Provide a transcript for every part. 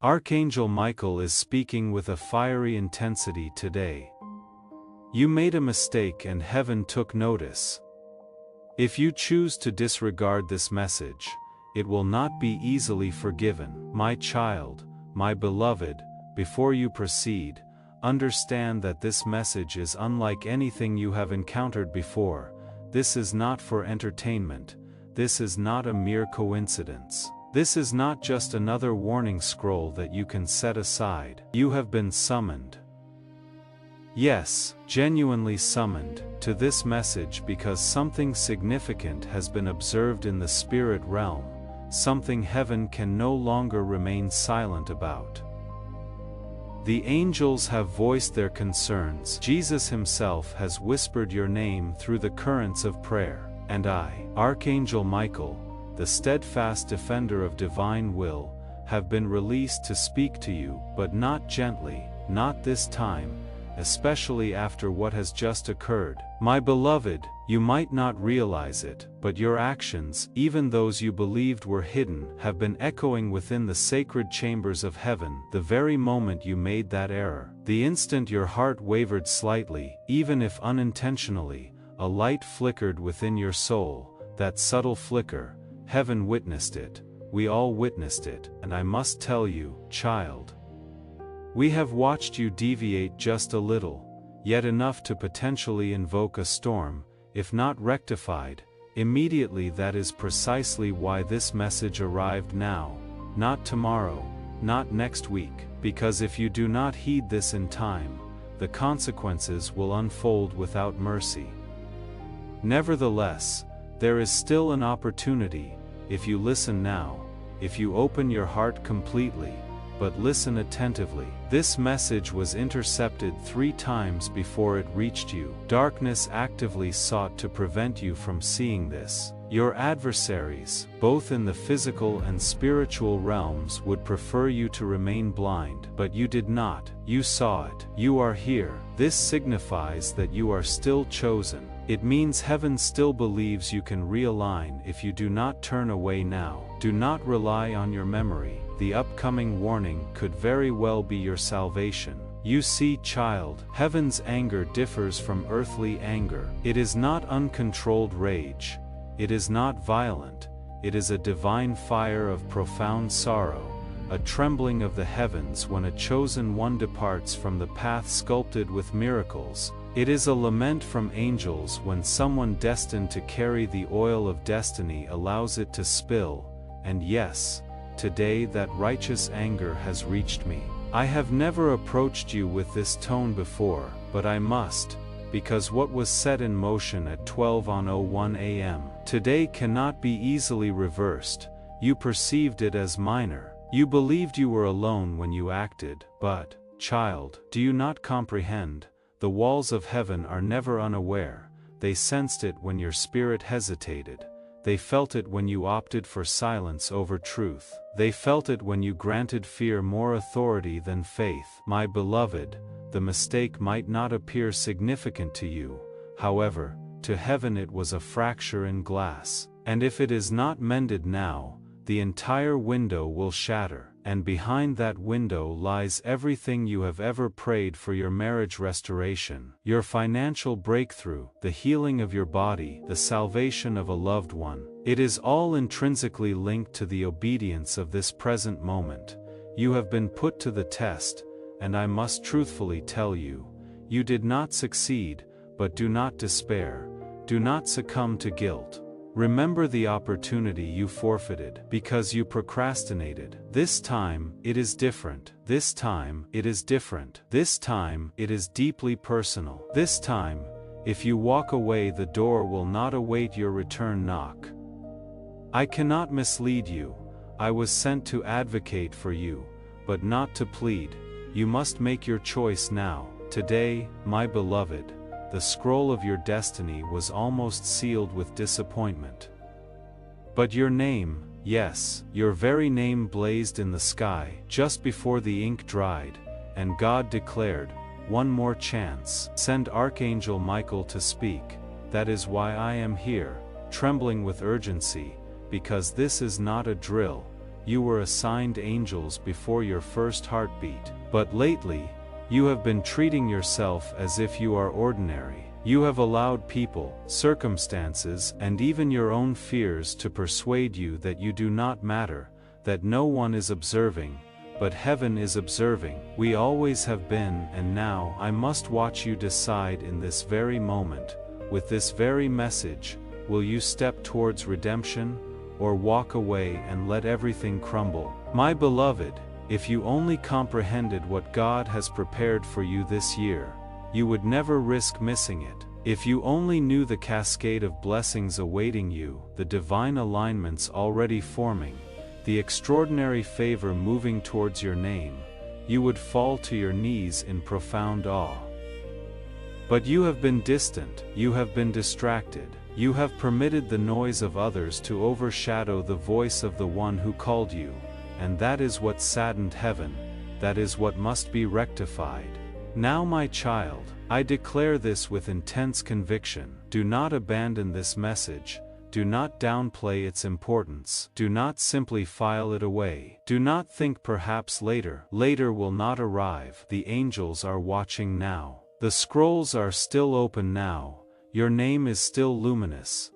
Archangel Michael is speaking with a fiery intensity today. You made a mistake and heaven took notice. If you choose to disregard this message, it will not be easily forgiven. My child, my beloved, before you proceed, understand that this message is unlike anything you have encountered before. This is not for entertainment. This is not a mere coincidence. This is not just another warning scroll that you can set aside. You have been summoned. Yes, genuinely summoned, to this message because something significant has been observed in the spirit realm, something heaven can no longer remain silent about. The angels have voiced their concerns. Jesus himself has whispered your name through the currents of prayer, and I, Archangel Michael, the steadfast defender of divine will, have been released to speak to you, but not gently, not this time, especially after what has just occurred. My beloved, you might not realize it, but your actions, even those you believed were hidden, have been echoing within the sacred chambers of heaven the very moment you made that error. The instant your heart wavered slightly, even if unintentionally, a light flickered within your soul. That subtle flicker, heaven witnessed it, we all witnessed it, and I must tell you, child, we have watched you deviate just a little, yet enough to potentially invoke a storm, if not rectified, immediately. That is precisely why this message arrived now, not tomorrow, not next week, because if you do not heed this in time, the consequences will unfold without mercy. Nevertheless, there is still an opportunity, if you listen now, if you open your heart completely, but listen attentively. This message was intercepted 3 times before it reached you. Darkness actively sought to prevent you from seeing this. Your adversaries, both in the physical and spiritual realms, would prefer you to remain blind, but you did not. You saw it. You are here. This signifies that you are still chosen. It means heaven still believes you can realign if you do not turn away now. Do not rely on your memory. The upcoming warning could very well be your salvation. You see, child, heaven's anger differs from earthly anger. It is not uncontrolled rage. It is not violent. It is a divine fire of profound sorrow, a trembling of the heavens when a chosen one departs from the path sculpted with miracles. It is a lament from angels when someone destined to carry the oil of destiny allows it to spill. And yes, today that righteous anger has reached me. I have never approached you with this tone before, but I must, because what was set in motion at 12:01 a.m. today cannot be easily reversed. You perceived it as minor. You believed you were alone when you acted, but, child, do you not comprehend? The walls of heaven are never unaware. They sensed it when your spirit hesitated. They felt it when you opted for silence over truth. They felt it when you granted fear more authority than faith. My beloved, the mistake might not appear significant to you. However, to heaven it was a fracture in glass. And if it is not mended now, the entire window will shatter. And behind that window lies everything you have ever prayed for: your marriage restoration, your financial breakthrough, the healing of your body, the salvation of a loved one. It is all intrinsically linked to the obedience of this present moment. You have been put to the test, and I must truthfully tell you, you did not succeed, but do not despair. Do not succumb to guilt. Remember the opportunity you forfeited because you procrastinated. This time, it is different. This time, it is different. This time, it is deeply personal. This time, if you walk away, the door will not await your return knock. I cannot mislead you. I was sent to advocate for you, but not to plead. You must make your choice now. Today, my beloved, the scroll of your destiny was almost sealed with disappointment. But your name, yes, your very name blazed in the sky just before the ink dried, and God declared, "One more chance. Send Archangel Michael to speak." That is why I am here, trembling with urgency, because this is not a drill, you were assigned angels before your first heartbeat. But lately, you have been treating yourself as if you are ordinary. You have allowed people, circumstances, and even your own fears to persuade you that you do not matter, that no one is observing, but heaven is observing. We always have been, and now I must watch you decide in this very moment, with this very message, will you step towards redemption, or walk away and let everything crumble? My beloved, if you only comprehended what God has prepared for you this year, you would never risk missing it. If you only knew the cascade of blessings awaiting you, the divine alignments already forming, the extraordinary favor moving towards your name, you would fall to your knees in profound awe. But you have been distant, you have been distracted, you have permitted the noise of others to overshadow the voice of the one who called you, and that is what saddened heaven, that is what must be rectified. Now my child, I declare this with intense conviction, do not abandon this message, do not downplay its importance, do not simply file it away, do not think perhaps later will not arrive. The angels are watching now, the scrolls are still open now, your name is still luminous.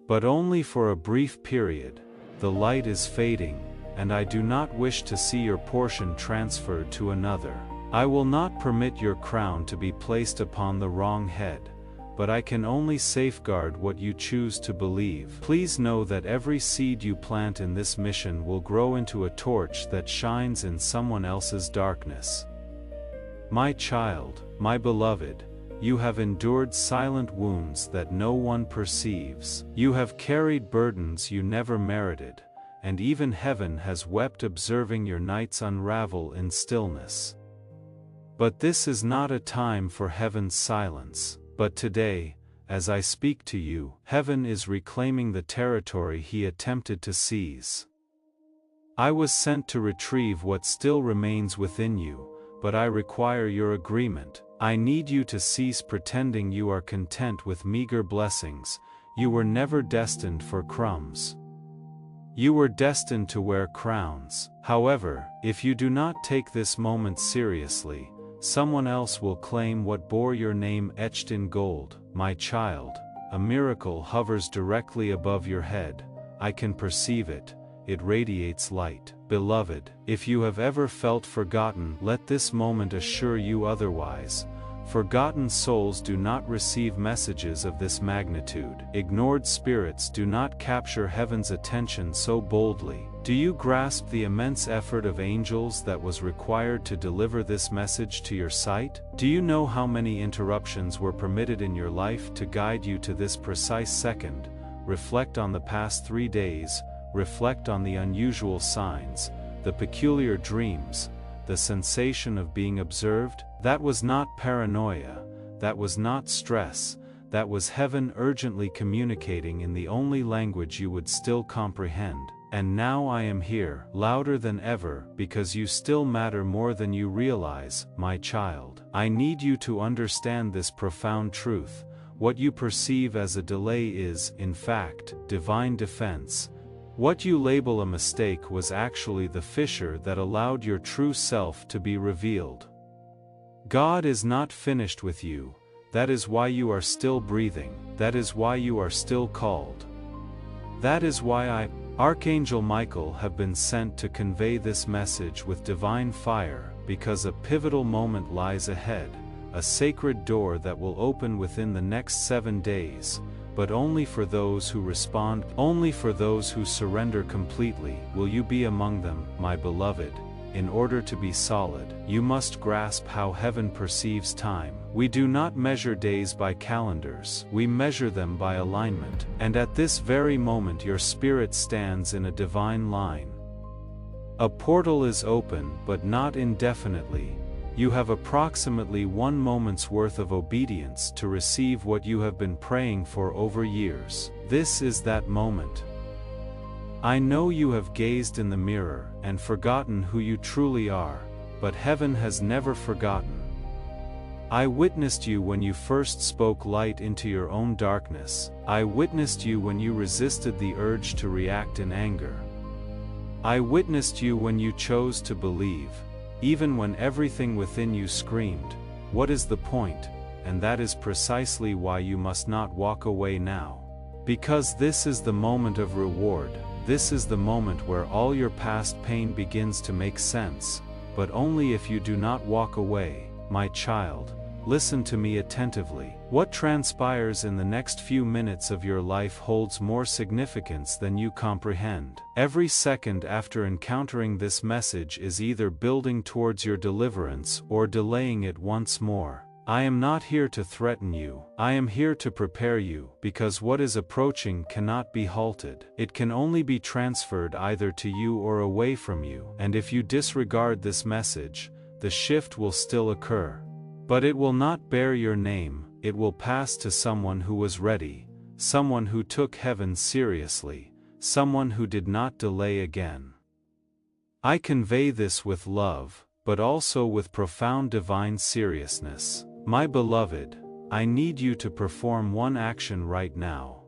But only for a brief period, the light is fading, and I do not wish to see your portion transferred to another. I will not permit your crown to be placed upon the wrong head, but I can only safeguard what you choose to believe. Please know that every seed you plant in this mission will grow into a torch that shines in someone else's darkness. My child, my beloved, you have endured silent wounds that no one perceives. You have carried burdens you never merited, and even heaven has wept observing your nights unravel in stillness. But this is not a time for heaven's silence, but today, as I speak to you, heaven is reclaiming the territory he attempted to seize. I was sent to retrieve what still remains within you, but I require your agreement. I need you to cease pretending you are content with meager blessings. You were never destined for crumbs. You were destined to wear crowns. However, if you do not take this moment seriously, someone else will claim what bore your name etched in gold. My child, a miracle hovers directly above your head. I can perceive it. It radiates light. Beloved, if you have ever felt forgotten, let this moment assure you otherwise. Forgotten souls do not receive messages of this magnitude. Ignored spirits do not capture heaven's attention so boldly. Do you grasp the immense effort of angels that was required to deliver this message to your sight? Do you know how many interruptions were permitted in your life to guide you to this precise second? Reflect on the past 3 days, reflect on the unusual signs, the peculiar dreams, the sensation of being observed. That was not paranoia, that was not stress, that was heaven urgently communicating in the only language you would still comprehend. And now I am here, louder than ever, because you still matter more than you realize, my child. I need you to understand this profound truth. What you perceive as a delay is, in fact, divine defense. What you label a mistake was actually the fissure that allowed your true self to be revealed. God is not finished with you. That is why you are still breathing. That is why you are still called. That is why Archangel Michael, have been sent to convey this message with divine fire, because a pivotal moment lies ahead, a sacred door that will open within the next 7 days, but only for those who respond, only for those who surrender completely. Will you be among them, my beloved? In order to be solid, you must grasp how heaven perceives time. We do not measure days by calendars, we measure them by alignment. And at this very moment your spirit stands in a divine line. A portal is open, but not indefinitely. You have approximately 1 moment's worth of obedience to receive what you have been praying for over years. This is that moment. I know you have gazed in the mirror and forgotten who you truly are, but heaven has never forgotten. I witnessed you when you first spoke light into your own darkness. I witnessed you when you resisted the urge to react in anger. I witnessed you when you chose to believe, even when everything within you screamed, "What is the point?" And that is precisely why you must not walk away now. Because this is the moment of reward, this is the moment where all your past pain begins to make sense, but only if you do not walk away, my child. Listen to me attentively. What transpires in the next few minutes of your life holds more significance than you comprehend. Every second after encountering this message is either building towards your deliverance or delaying it once more. I am not here to threaten you. I am here to prepare you, because what is approaching cannot be halted. It can only be transferred either to you or away from you. And if you disregard this message, the shift will still occur. But it will not bear your name, it will pass to someone who was ready, someone who took heaven seriously, someone who did not delay again. I convey this with love, but also with profound divine seriousness. My beloved, I need you to perform one action right now.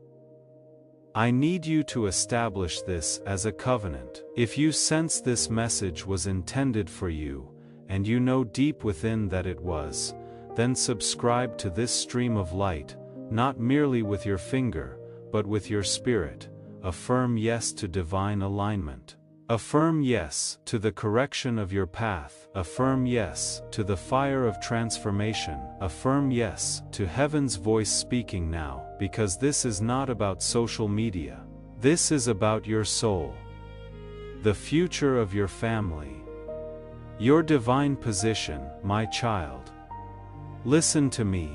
I need you to establish this as a covenant. If you sense this message was intended for you, and you know deep within that it was, then subscribe to this stream of light, not merely with your finger, but with your spirit. A firm yes to divine alignment. A firm yes to the correction of your path. A firm yes to the fire of transformation. A firm yes to heaven's voice speaking now, because this is not about social media. This is about your soul. The future of your family. Your divine position, my child. Listen to me.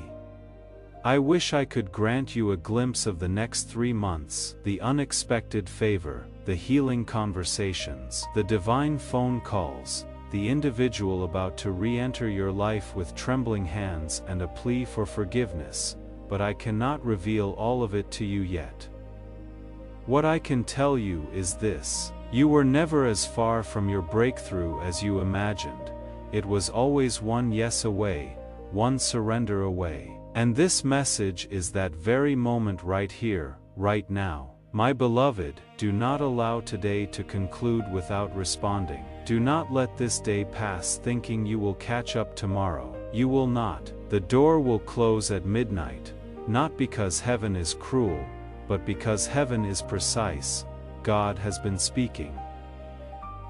I wish I could grant you a glimpse of the next 3 months, the unexpected favor, the healing conversations, the divine phone calls, the individual about to re-enter your life with trembling hands and a plea for forgiveness, but I cannot reveal all of it to you yet. What I can tell you is this. You were never as far from your breakthrough as you imagined. It was always one yes away, one surrender away. And this message is that very moment right here, right now. My beloved, do not allow today to conclude without responding. Do not let this day pass thinking you will catch up tomorrow. You will not. The door will close at midnight, not because heaven is cruel, but because heaven is precise. God has been speaking.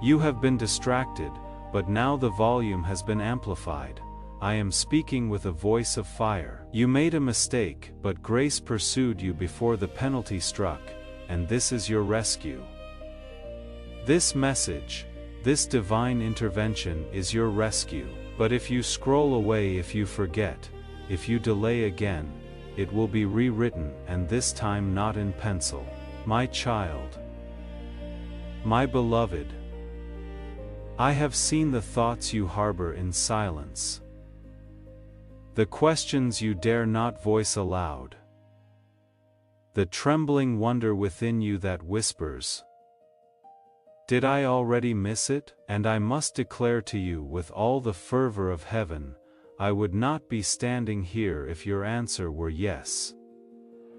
You have been distracted, but now the volume has been amplified. I am speaking with a voice of fire. You made a mistake, but grace pursued you before the penalty struck, and this is your rescue. This message, this divine intervention is your rescue. But if you scroll away, if you forget, if you delay again, it will be rewritten, and this time not in pencil. My child. My beloved, I have seen the thoughts you harbor in silence, the questions you dare not voice aloud, the trembling wonder within you that whispers, "Did I already miss it?" And I must declare to you with all the fervor of heaven, I would not be standing here if your answer were yes.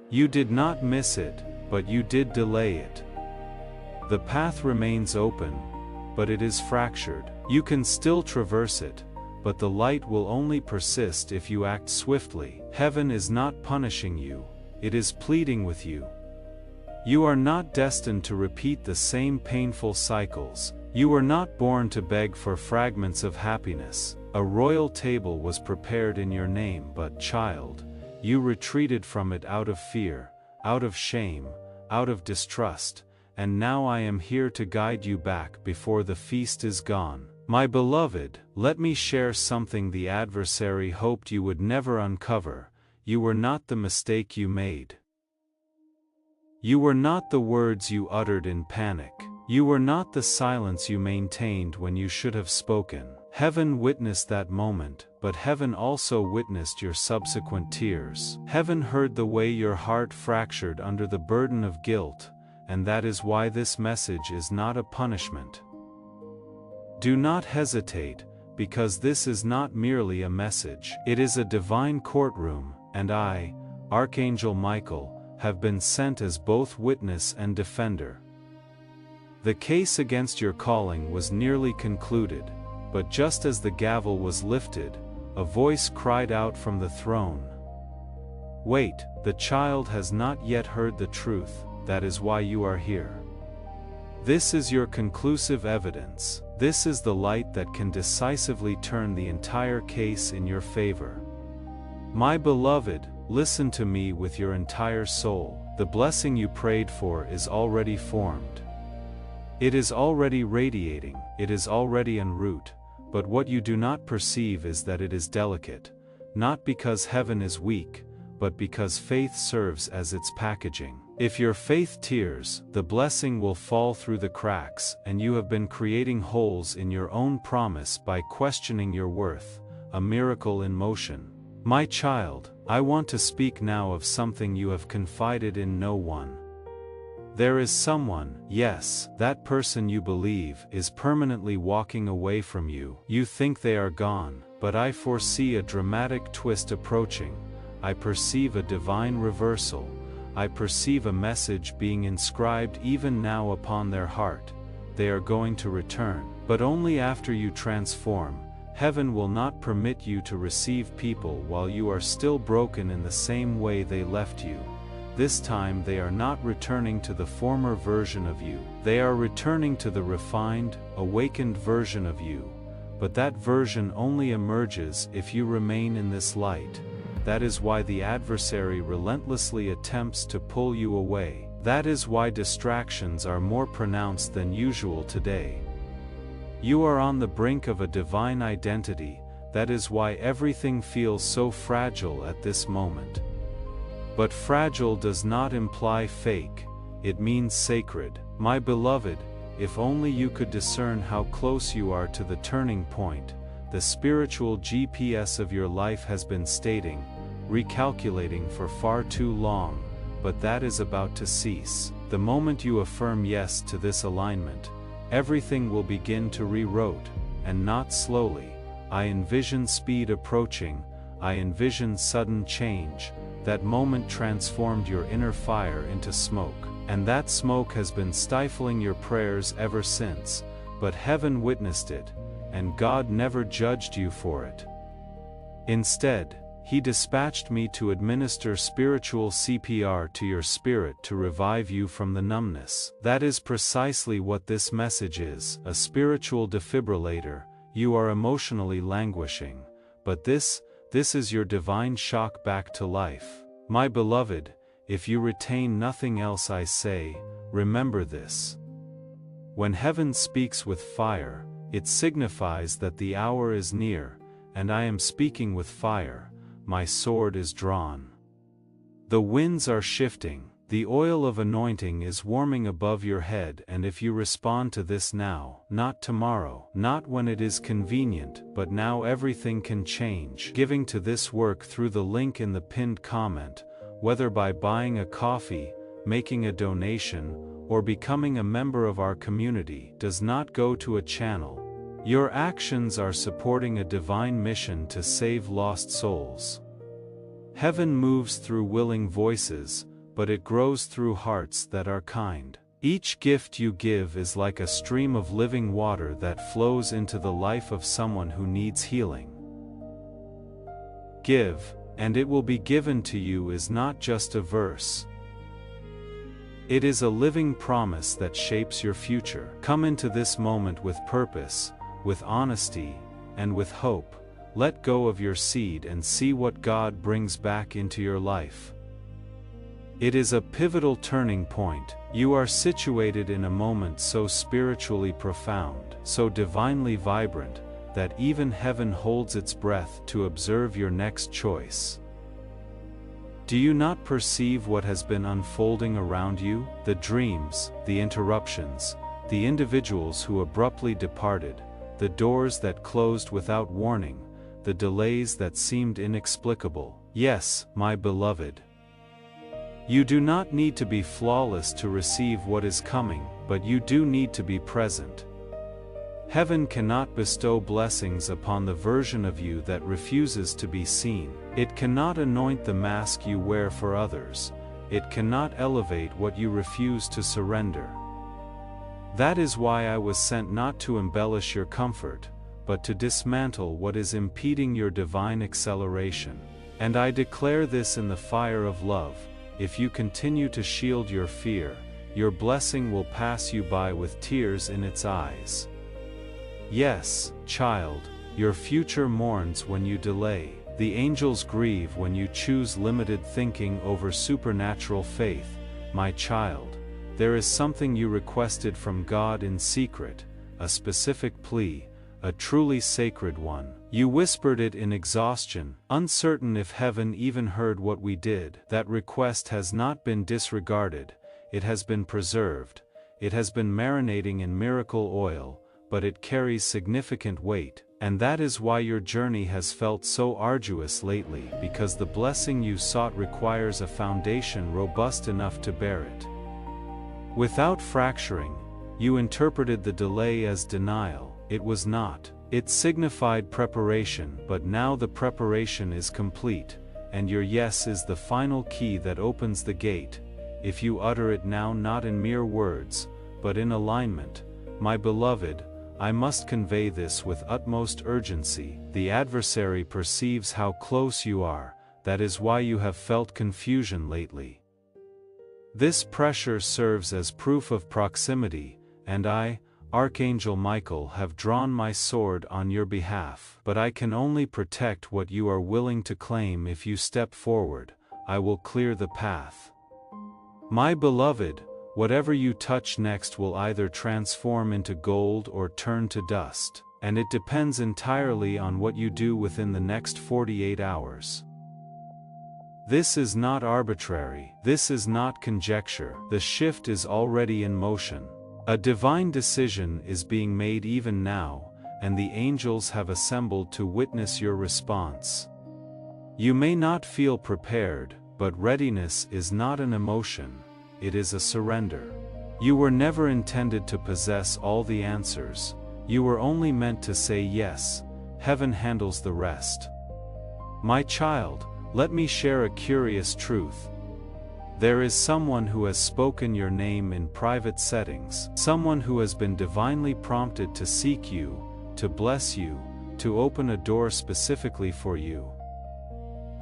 You did not miss it, but you did delay it. The path remains open, but it is fractured. You can still traverse it, but the light will only persist if you act swiftly. Heaven is not punishing you, it is pleading with you. You are not destined to repeat the same painful cycles. You were not born to beg for fragments of happiness. A royal table was prepared in your name, but child, you retreated from it out of fear, out of shame, out of distrust. And now I am here to guide you back before the feast is gone. My beloved, let me share something the adversary hoped you would never uncover. You were not the mistake you made. You were not the words you uttered in panic. You were not the silence you maintained when you should have spoken. Heaven witnessed that moment, but heaven also witnessed your subsequent tears. Heaven heard the way your heart fractured under the burden of guilt. And that is why this message is not a punishment. Do not hesitate, because this is not merely a message. It is a divine courtroom, and I, Archangel Michael, have been sent as both witness and defender. The case against your calling was nearly concluded, but just as the gavel was lifted, a voice cried out from the throne. Wait, the child has not yet heard the truth, that is why you are here. This is your conclusive evidence. This is the light that can decisively turn the entire case in your favor. My beloved, listen to me with your entire soul. The blessing you prayed for is already formed. It is already radiating, it is already en route, but what you do not perceive is that it is delicate, not because heaven is weak, but because faith serves as its packaging. If your faith tears, the blessing will fall through the cracks, and you have been creating holes in your own promise by questioning your worth, a miracle in motion. My child, I want to speak now of something you have confided in no one. There is someone, yes, that person you believe is permanently walking away from you. You think they are gone, but I foresee a dramatic twist approaching. I perceive a divine reversal. I perceive a message being inscribed even now upon their heart. They are going to return, but only after you transform. Heaven will not permit you to receive people while you are still broken in the same way they left you. This time they are not returning to the former version of you. They are returning to the refined, awakened version of you. But that version only emerges if you remain in this light. That is why the adversary relentlessly attempts to pull you away. That is why distractions are more pronounced than usual today. You are on the brink of a divine identity. That is why everything feels so fragile at this moment. But fragile does not imply fake, it means sacred. My beloved, if only you could discern how close you are to the turning point. The spiritual GPS of your life has been stating, recalculating for far too long, but that is about to cease. The moment you affirm yes to this alignment, everything will begin to reroute, and not slowly. I envision speed approaching, I envision sudden change. That moment transformed your inner fire into smoke, and that smoke has been stifling your prayers ever since, but heaven witnessed it, and God never judged you for it. Instead, He dispatched me to administer spiritual CPR to your spirit to revive you from the numbness. That is precisely what this message is, a spiritual defibrillator. You are emotionally languishing, but this is your divine shock back to life. My beloved, if you retain nothing else I say, remember this. When heaven speaks with fire, it signifies that the hour is near, and I am speaking with fire. My sword is drawn. The winds are shifting, the oil of anointing is warming above your head, and if you respond to this now, not tomorrow, not when it is convenient, but now, everything can change. Giving to this work through the link in the pinned comment, whether by buying a coffee, making a donation, or becoming a member of our community, does not go to a channel. Your actions are supporting a divine mission to save lost souls. Heaven moves through willing voices, but it grows through hearts that are kind. Each gift you give is like a stream of living water that flows into the life of someone who needs healing. Give, and it will be given to you is not just a verse. It is a living promise that shapes your future. Come into this moment with purpose, with honesty, and with hope. Let go of your seed and see what God brings back into your life. It is a pivotal turning point. You are situated in a moment so spiritually profound, so divinely vibrant, that even heaven holds its breath to observe your next choice. Do you not perceive what has been unfolding around you? The dreams, the interruptions, the individuals who abruptly departed, the doors that closed without warning, the delays that seemed inexplicable. Yes, my beloved. You do not need to be flawless to receive what is coming, but you do need to be present. Heaven cannot bestow blessings upon the version of you that refuses to be seen. It cannot anoint the mask you wear for others. It cannot elevate what you refuse to surrender. That is why I was sent not to embellish your comfort, but to dismantle what is impeding your divine acceleration. And I declare this in the fire of love: if you continue to shield your fear, your blessing will pass you by with tears in its eyes. Yes, child, your future mourns when you delay. The angels grieve when you choose limited thinking over supernatural faith. My child, there is something you requested from God in secret, a specific plea, a truly sacred one. You whispered it in exhaustion, uncertain if heaven even heard what we did. That request has not been disregarded, it has been preserved, it has been marinating in miracle oil, but it carries significant weight, and that is why your journey has felt so arduous lately, because the blessing you sought requires a foundation robust enough to bear it. Without fracturing, you interpreted the delay as denial. It was not. It signified preparation, but now the preparation is complete, and your yes is the final key that opens the gate. If you utter it now, not in mere words, but in alignment, my beloved, I must convey this with utmost urgency. The adversary perceives how close you are, that is why you have felt confusion lately. This pressure serves as proof of proximity, and I, Archangel Michael, have drawn my sword on your behalf. But I can only protect what you are willing to claim. If you step forward, I will clear the path. My beloved, whatever you touch next will either transform into gold or turn to dust, and it depends entirely on what you do within the next 48 hours. This is not arbitrary, this is not conjecture, the shift is already in motion. A divine decision is being made even now, and the angels have assembled to witness your response. You may not feel prepared, but readiness is not an emotion, it is a surrender. You were never intended to possess all the answers, you were only meant to say yes. Heaven handles the rest. My child, let me share a curious truth. There is someone who has spoken your name in private settings, someone who has been divinely prompted to seek you, to bless you, to open a door specifically for you.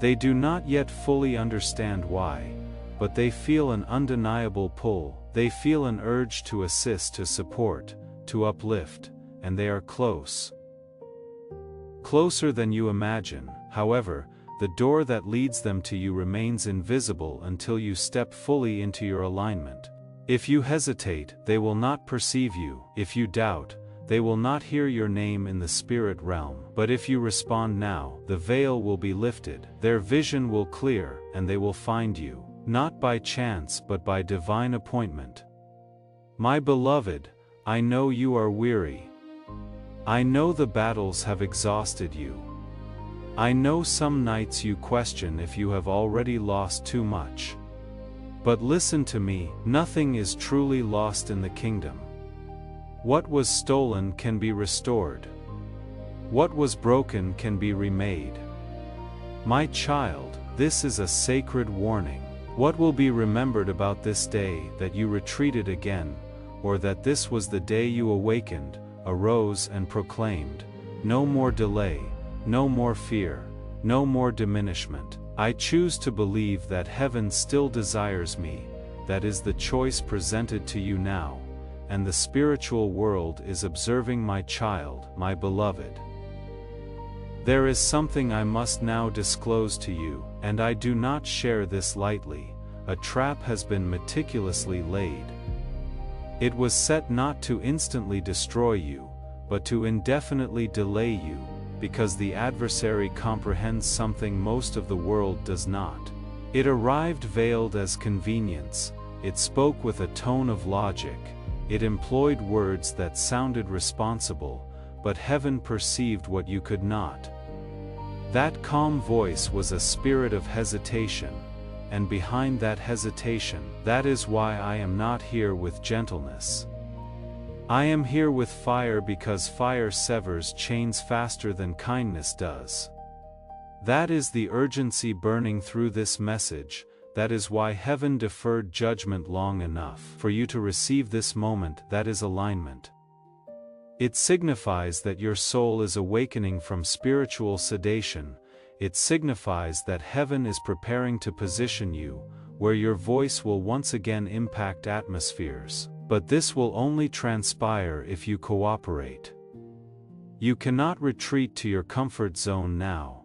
They do not yet fully understand why, but they feel an undeniable pull, they feel an urge to assist, to support, to uplift, and they are close. Closer than you imagine. However, the door that leads them to you remains invisible until you step fully into your alignment. If you hesitate, they will not perceive you. If you doubt, they will not hear your name in the spirit realm. But if you respond now, the veil will be lifted, their vision will clear, and they will find you, not by chance but by divine appointment. My beloved, I know you are weary. I know the battles have exhausted you. I know some nights you question if you have already lost too much. But listen to me, nothing is truly lost in the kingdom. What was stolen can be restored. What was broken can be remade. My child, this is a sacred warning. What will be remembered about this day? That you retreated again, or that this was the day you awakened, arose and proclaimed, no more delay, no more fear, no more diminishment. I choose to believe that heaven still desires me, that is the choice presented to you now, and the spiritual world is observing my child, my beloved. There is something I must now disclose to you, and I do not share this lightly. A trap has been meticulously laid. It was set not to instantly destroy you, but to indefinitely delay you, because the adversary comprehends something most of the world does not. It arrived veiled as convenience, it spoke with a tone of logic, it employed words that sounded responsible, but heaven perceived what you could not. That calm voice was a spirit of hesitation, and behind that hesitation, that is why I am not here with gentleness. I am here with fire, because fire severs chains faster than kindness does. That is the urgency burning through this message, that is why heaven deferred judgment long enough for you to receive this moment. That is alignment. It signifies that your soul is awakening from spiritual sedation. It signifies that heaven is preparing to position you where your voice will once again impact atmospheres. But this will only transpire if you cooperate. You cannot retreat to your comfort zone now.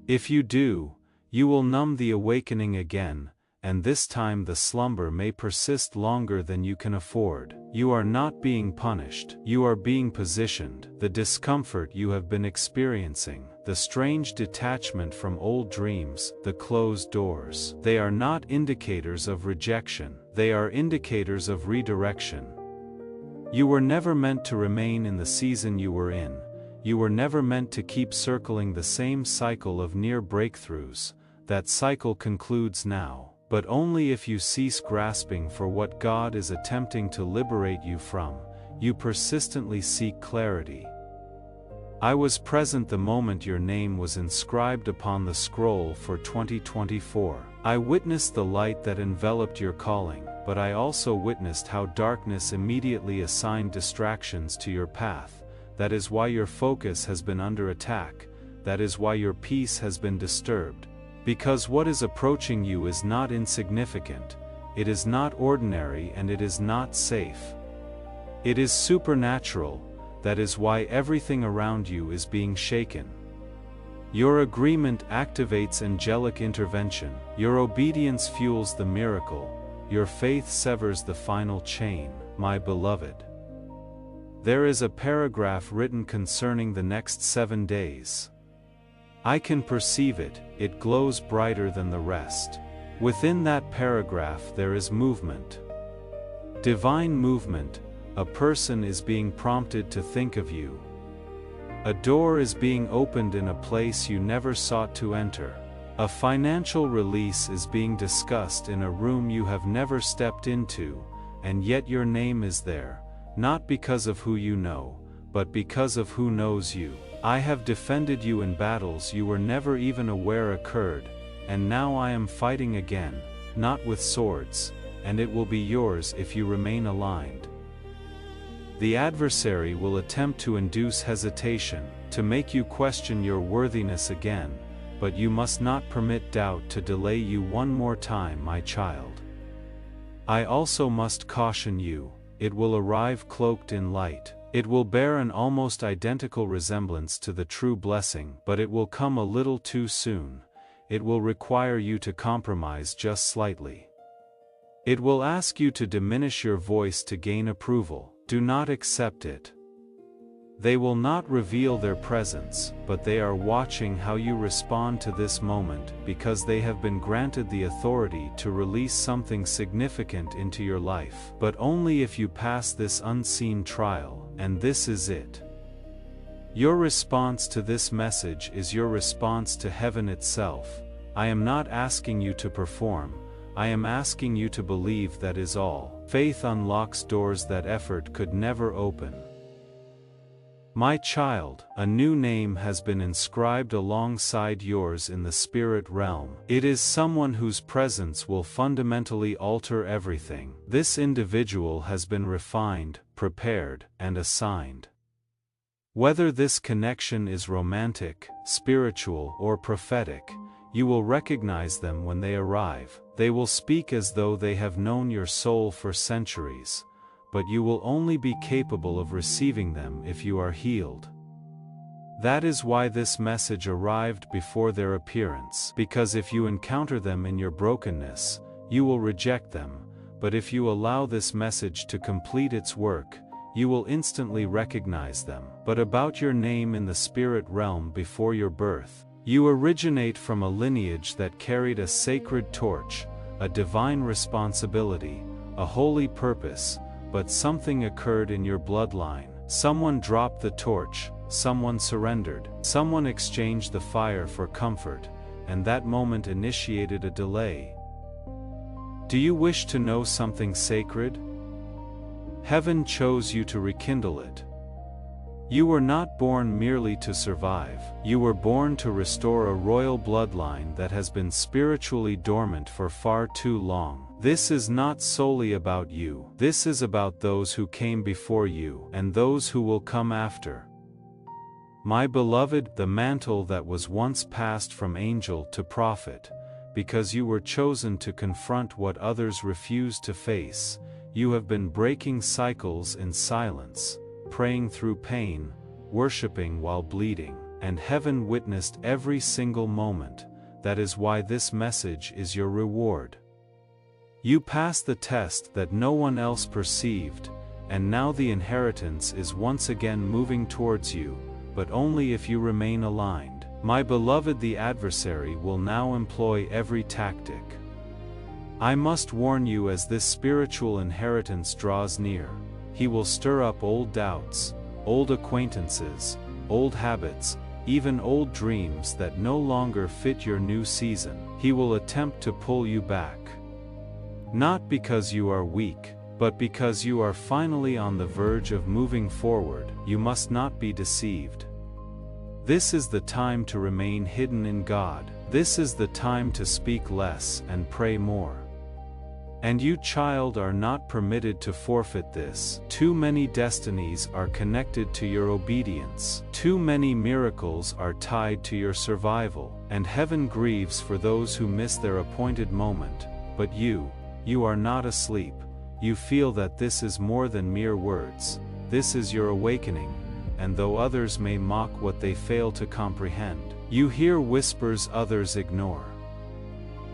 If you do, you will numb the awakening again, and this time the slumber may persist longer than you can afford. You are not being punished. You are being positioned. The discomfort you have been experiencing, the strange detachment from old dreams, the closed doors, they are not indicators of rejection. They are indicators of redirection. You were never meant to remain in the season you were in. You were never meant to keep circling the same cycle of near breakthroughs. That cycle concludes now, but only if you cease grasping for what God is attempting to liberate you from. You persistently seek clarity. I was present the moment your name was inscribed upon the scroll for 2024. I witnessed the light that enveloped your calling, but I also witnessed how darkness immediately assigned distractions to your path. That is why your focus has been under attack. That is why your peace has been disturbed. Because what is approaching you is not insignificant, it is not ordinary, and it is not safe. It is supernatural. That is why everything around you is being shaken. Your agreement activates angelic intervention. Your obedience fuels the miracle. Your faith severs the final chain, my beloved. There is a paragraph written concerning the next 7 days. I can perceive it. It glows brighter than the rest. Within that paragraph there is movement. Divine movement. A person is being prompted to think of you. A door is being opened in a place you never sought to enter. A financial release is being discussed in a room you have never stepped into, and yet your name is there, not because of who you know, but because of who knows you. I have defended you in battles you were never even aware occurred, and now I am fighting again, not with swords, and it will be yours if you remain aligned. The adversary will attempt to induce hesitation, to make you question your worthiness again, but you must not permit doubt to delay you one more time, my child. I also must caution you, it will arrive cloaked in light. It will bear an almost identical resemblance to the true blessing, but it will come a little too soon. It will require you to compromise just slightly. It will ask you to diminish your voice to gain approval. Do not accept it. They will not reveal their presence, but they are watching how you respond to this moment, because they have been granted the authority to release something significant into your life, but only if you pass this unseen trial, and this is it. Your response to this message is your response to heaven itself. I am not asking you to perform. I am asking you to believe. That is all. Faith unlocks doors that effort could never open. My child, a new name has been inscribed alongside yours in the spirit realm. It is someone whose presence will fundamentally alter everything. This individual has been refined, prepared, and assigned. Whether this connection is romantic, spiritual, or prophetic, you will recognize them when they arrive. They will speak as though they have known your soul for centuries, but you will only be capable of receiving them if you are healed. That is why this message arrived before their appearance, because if you encounter them in your brokenness, you will reject them, but if you allow this message to complete its work, you will instantly recognize them. But about your name in the spirit realm before your birth, you originate from a lineage that carried a sacred torch, a divine responsibility, a holy purpose, but something occurred in your bloodline. Someone dropped the torch, someone surrendered, someone exchanged the fire for comfort, and that moment initiated a delay. Do you wish to know something sacred? Heaven chose you to rekindle it. You were not born merely to survive. You were born to restore a royal bloodline that has been spiritually dormant for far too long. This is not solely about you. This is about those who came before you and those who will come after. My beloved, the mantle that was once passed from angel to prophet, because you were chosen to confront what others refused to face, you have been breaking cycles in silence, praying through pain, worshiping while bleeding, and heaven witnessed every single moment. That is why this message is your reward. You passed the test that no one else perceived, and now the inheritance is once again moving towards you, but only if you remain aligned. My beloved, the adversary will now employ every tactic. I must warn you, as this spiritual inheritance draws near, he will stir up old doubts, old acquaintances, old habits, even old dreams that no longer fit your new season. He will attempt to pull you back. Not because you are weak, but because you are finally on the verge of moving forward. You must not be deceived. This is the time to remain hidden in God. This is the time to speak less and pray more. And you, child, are not permitted to forfeit this. Too many destinies are connected to your obedience. Too many miracles are tied to your survival. And heaven grieves for those who miss their appointed moment. But you are not asleep. You feel that this is more than mere words. This is your awakening. And though others may mock what they fail to comprehend, you hear whispers others ignore.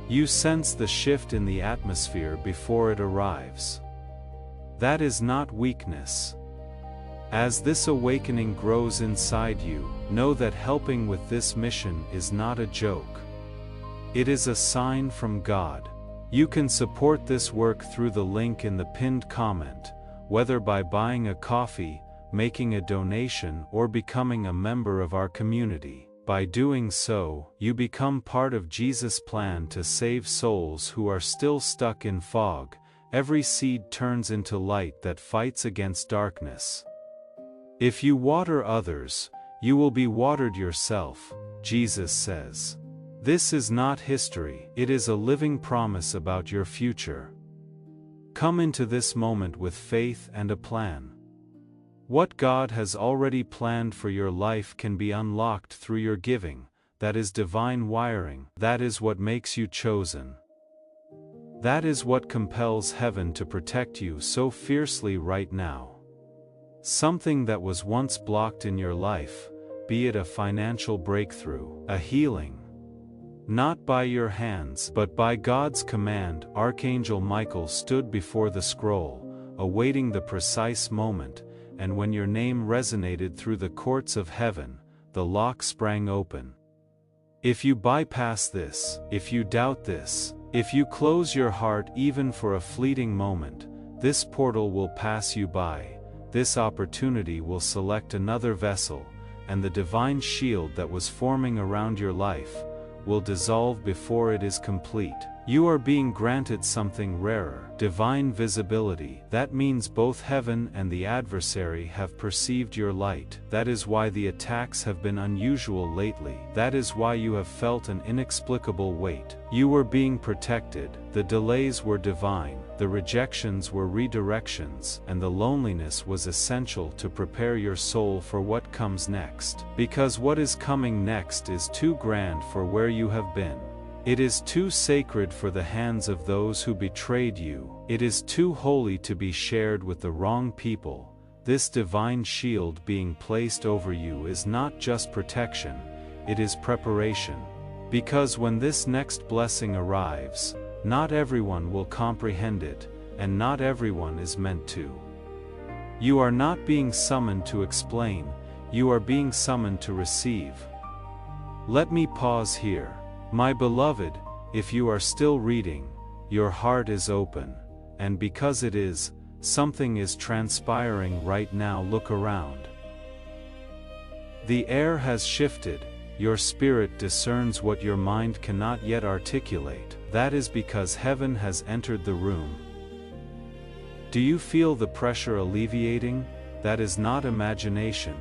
You sense the shift in the atmosphere before it arrives. That is not weakness. As this awakening grows inside you, know that helping with this mission is not a joke. It is a sign from God. You can support this work through the link in the pinned comment, whether by buying a coffee, making a donation, or becoming a member of our community. By doing so, you become part of Jesus' plan to save souls who are still stuck in fog. Every seed turns into light that fights against darkness. If you water others, you will be watered yourself, Jesus says. This is not history, it is a living promise about your future. Come into this moment with faith and a plan. What God has already planned for your life can be unlocked through your giving. That is divine wiring. That is what makes you chosen. That is what compels heaven to protect you so fiercely right now. Something that was once blocked in your life, be it a financial breakthrough, a healing. Not by your hands, but by God's command. Archangel Michael stood before the scroll, awaiting the precise moment, and when your name resonated through the courts of heaven, the lock sprang open. If you bypass this, if you doubt this, if you close your heart even for a fleeting moment, this portal will pass you by, this opportunity will select another vessel, and the divine shield that was forming around your life will dissolve before it is complete. You are being granted something rarer, divine visibility. That means both heaven and the adversary have perceived your light. That is why the attacks have been unusual lately. That is why you have felt an inexplicable weight. You were being protected, the delays were divine, the rejections were redirections, and the loneliness was essential to prepare your soul for what comes next. Because what is coming next is too grand for where you have been. It is too sacred for the hands of those who betrayed you. It is too holy to be shared with the wrong people. This divine shield being placed over you is not just protection, it is preparation. Because when this next blessing arrives, not everyone will comprehend it, and not everyone is meant to. You are not being summoned to explain, you are being summoned to receive. Let me pause here. My beloved, if you are still reading, your heart is open, and because it is, something is transpiring right now. Look around. The air has shifted, your spirit discerns what your mind cannot yet articulate. That is because heaven has entered the room. Do you feel the pressure alleviating? That is not imagination,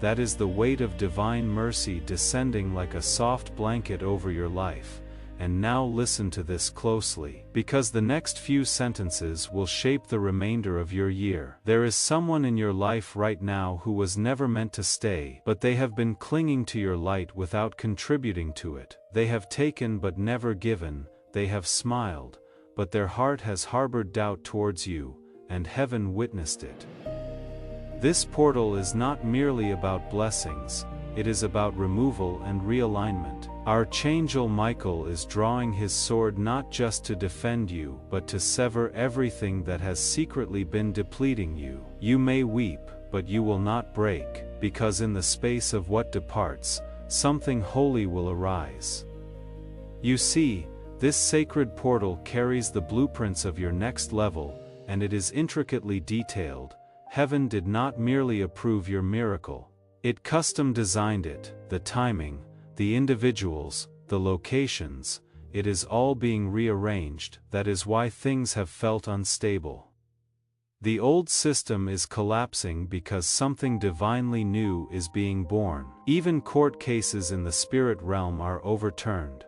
that is the weight of divine mercy descending like a soft blanket over your life. And now listen to this closely, because the next few sentences will shape the remainder of your year. There is someone in your life right now who was never meant to stay, but they have been clinging to your light without contributing to it. They have taken but never given, they have smiled, but their heart has harbored doubt towards you, and heaven witnessed it. This portal is not merely about blessings, it is about removal and realignment. Archangel Michael is drawing his sword not just to defend you, but to sever everything that has secretly been depleting you. You may weep, but you will not break, because in the space of what departs, something holy will arise. You see, this sacred portal carries the blueprints of your next level, and it is intricately detailed. Heaven did not merely approve your miracle. It custom designed it, the timing, the individuals, the locations, it is all being rearranged. That is why things have felt unstable. The old system is collapsing because something divinely new is being born. Even court cases in the spirit realm are overturned.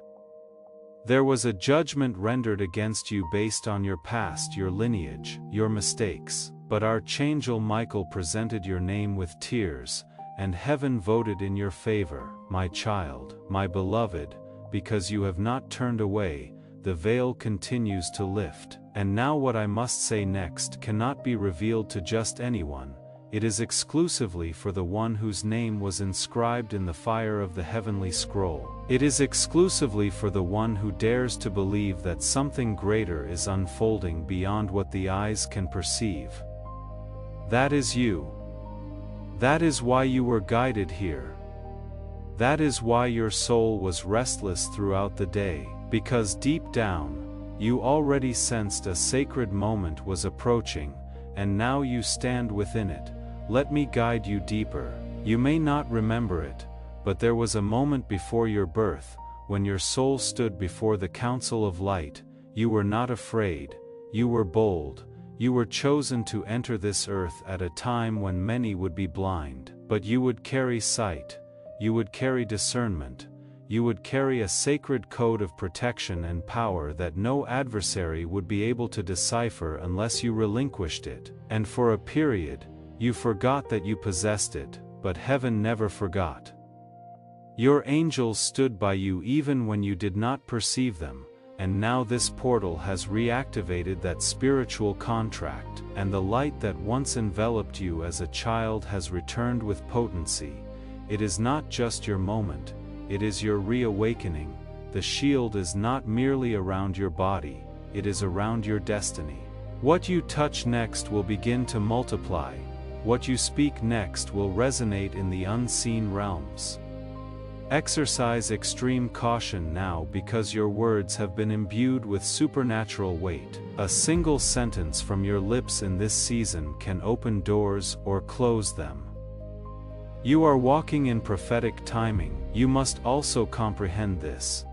There was a judgment rendered against you based on your past, your lineage, your mistakes, but Archangel Michael presented your name with tears, and heaven voted in your favor, my child, my beloved, because you have not turned away. The veil continues to lift. And now what I must say next cannot be revealed to just anyone, it is exclusively for the one whose name was inscribed in the fire of the heavenly scroll. It is exclusively for the one who dares to believe that something greater is unfolding beyond what the eyes can perceive. That is you. That is why you were guided here. That is why your soul was restless throughout the day, because deep down, you already sensed a sacred moment was approaching, and now you stand within it. Let me guide you deeper. You may not remember it, but there was a moment before your birth, when your soul stood before the council of light. You were not afraid, you were bold. You were chosen to enter this earth at a time when many would be blind, but you would carry sight, you would carry discernment, you would carry a sacred code of protection and power that no adversary would be able to decipher unless you relinquished it. And for a period, you forgot that you possessed it, but heaven never forgot. Your angels stood by you even when you did not perceive them. And now this portal has reactivated that spiritual contract, and the light that once enveloped you as a child has returned with potency. It is not just your moment, it is your reawakening. The shield is not merely around your body, it is around your destiny. What you touch next will begin to multiply. What you speak next will resonate in the unseen realms. Exercise extreme caution now, because your words have been imbued with supernatural weight. A single sentence from your lips in this season can open doors or close them. You are walking in prophetic timing. You must also comprehend this.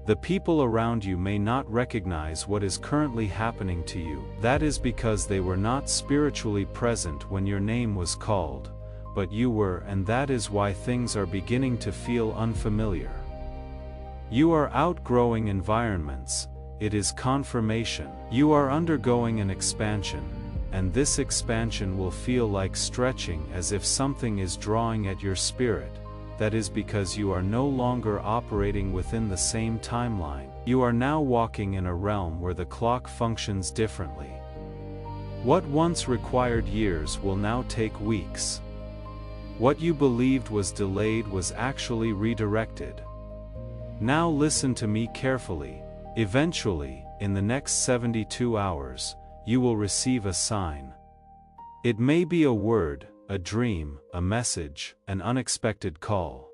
The people around you may not recognize what is currently happening to you. That is because they were not spiritually present when your name was called. But you were, and that is why things are beginning to feel unfamiliar. You are outgrowing environments, it is confirmation. You are undergoing an expansion, and this expansion will feel like stretching, as if something is drawing at your spirit. That is because you are no longer operating within the same timeline. You are now walking in a realm where the clock functions differently. What once required years will now take weeks. What you believed was delayed was actually redirected. Now listen to me carefully. Eventually, in the next 72 hours, you will receive a sign. It may be a word, a dream, a message, an unexpected call.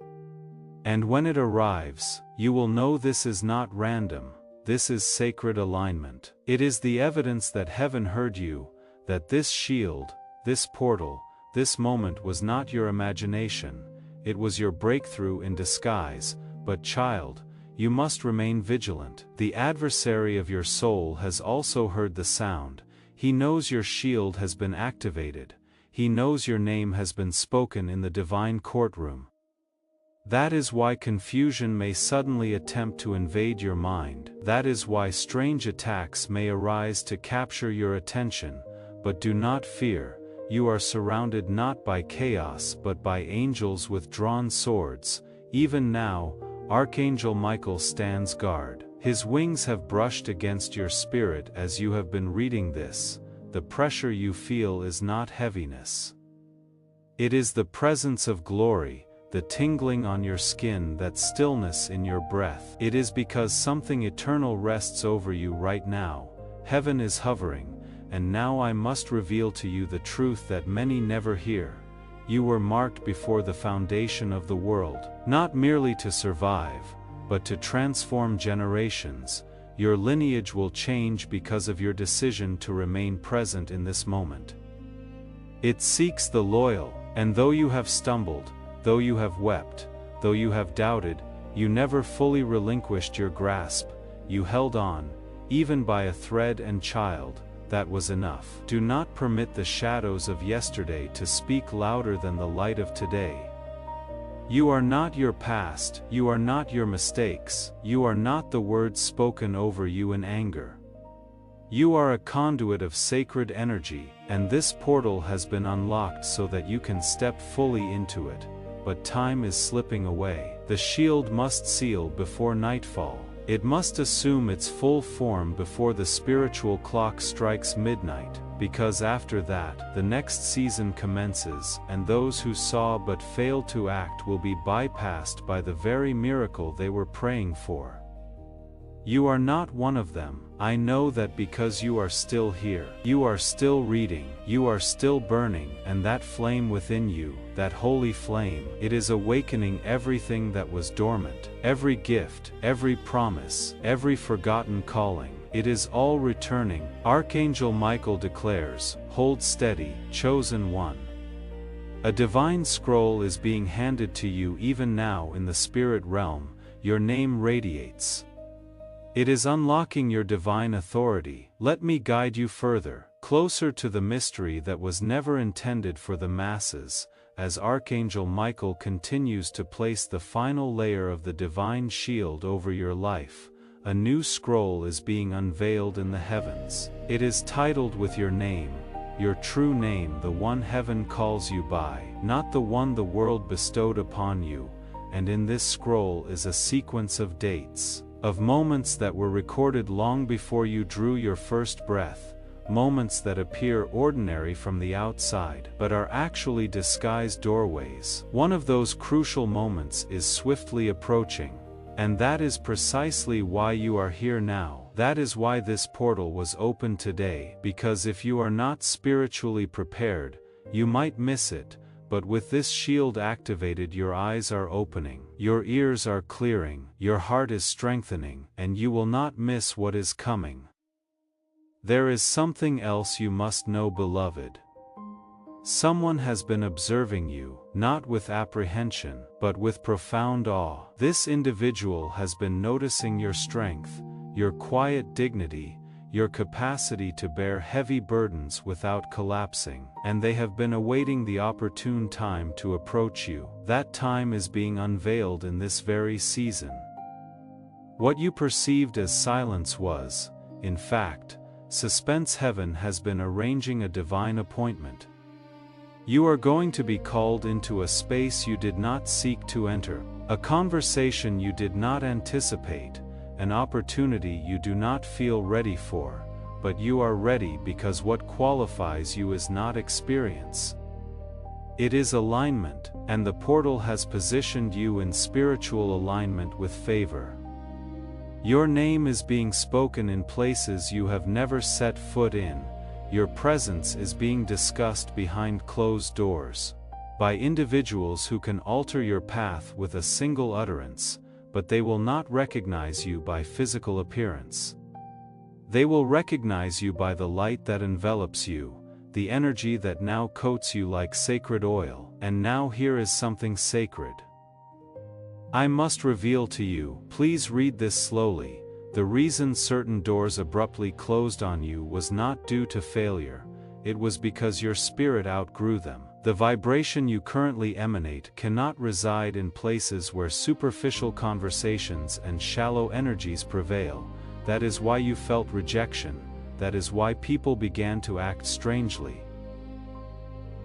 And when it arrives, you will know this is not random, this is sacred alignment. It is the evidence that heaven heard you, that this shield, this portal, this moment was not your imagination, it was your breakthrough in disguise. But child, you must remain vigilant. The adversary of your soul has also heard the sound. He knows your shield has been activated. he knows your name has been spoken in the divine courtroom. That is why confusion may suddenly attempt to invade your mind. That is why strange attacks may arise to capture your attention, but do not fear. You are surrounded not by chaos but by angels with drawn swords. Even now, Archangel Michael stands guard. His wings have brushed against your spirit as you have been reading this. The pressure you feel is not heaviness. It is the presence of glory, the tingling on your skin, that stillness in your breath. It is because something eternal rests over you right now. Heaven is hovering, and now I must reveal to you the truth that many never hear. You were marked before the foundation of the world, not merely to survive, but to transform generations. Your lineage will change because of your decision to remain present in this moment. It seeks the loyal, and though you have stumbled, though you have wept, though you have doubted, you never fully relinquished your grasp. You held on, even by a thread and child. That was enough. Do not permit the shadows of yesterday to speak louder than the light of today. You are not your past, you are not your mistakes, you are not the words spoken over you in anger. You are a conduit of sacred energy, and this portal has been unlocked so that you can step fully into it. But time is slipping away. The shield must seal before nightfall. It must assume its full form before the spiritual clock strikes midnight, because after that, the next season commences, and those who saw but failed to act will be bypassed by the very miracle they were praying for. You are not one of them. I know that because you are still here. You are still reading. You are still burning, and that flame within you, that holy flame, it is awakening everything that was dormant. Every gift, every promise, every forgotten calling. It is all returning. Archangel Michael declares, "Hold steady, chosen one." A divine scroll is being handed to you even now in the spirit realm. Your name radiates. It is unlocking your divine authority. Let me guide you further, closer to the mystery that was never intended for the masses. As Archangel Michael continues to place the final layer of the divine shield over your life, a new scroll is being unveiled in the heavens. It is titled with your name, your true name, the one heaven calls you by, not the one the world bestowed upon you. And in this scroll is a sequence of dates, of moments that were recorded long before you drew your first breath, moments that appear ordinary from the outside but are actually disguised doorways. One of those crucial moments is swiftly approaching. And that is precisely why you are here now. That is why this portal was opened today, because if you are not spiritually prepared, you might miss it. But with this shield activated, your eyes are opening, your ears are clearing, your heart is strengthening, and you will not miss what is coming. There is something else you must know, beloved. Someone has been observing you, not with apprehension, but with profound awe. This individual has been noticing your strength, your quiet dignity, your capacity to bear heavy burdens without collapsing, and they have been awaiting the opportune time to approach you. That time is being unveiled in this very season. What you perceived as silence was, in fact, suspense. Heaven has been arranging a divine appointment. You are going to be called into a space you did not seek to enter, a conversation you did not anticipate, an opportunity you do not feel ready for, but you are ready because what qualifies you is not experience. It is alignment, and the portal has positioned you in spiritual alignment with favor. Your name is being spoken in places you have never set foot in. Your presence is being discussed behind closed doors, by individuals who can alter your path with a single utterance, but they will not recognize you by physical appearance. They will recognize you by the light that envelops you, the energy that now coats you like sacred oil. And now here is something sacred I must reveal to you. Please read this slowly. The reason certain doors abruptly closed on you was not due to failure. it was because your spirit outgrew them. The vibration you currently emanate cannot reside in places where superficial conversations and shallow energies prevail. That is why you felt rejection. That is why people began to act strangely.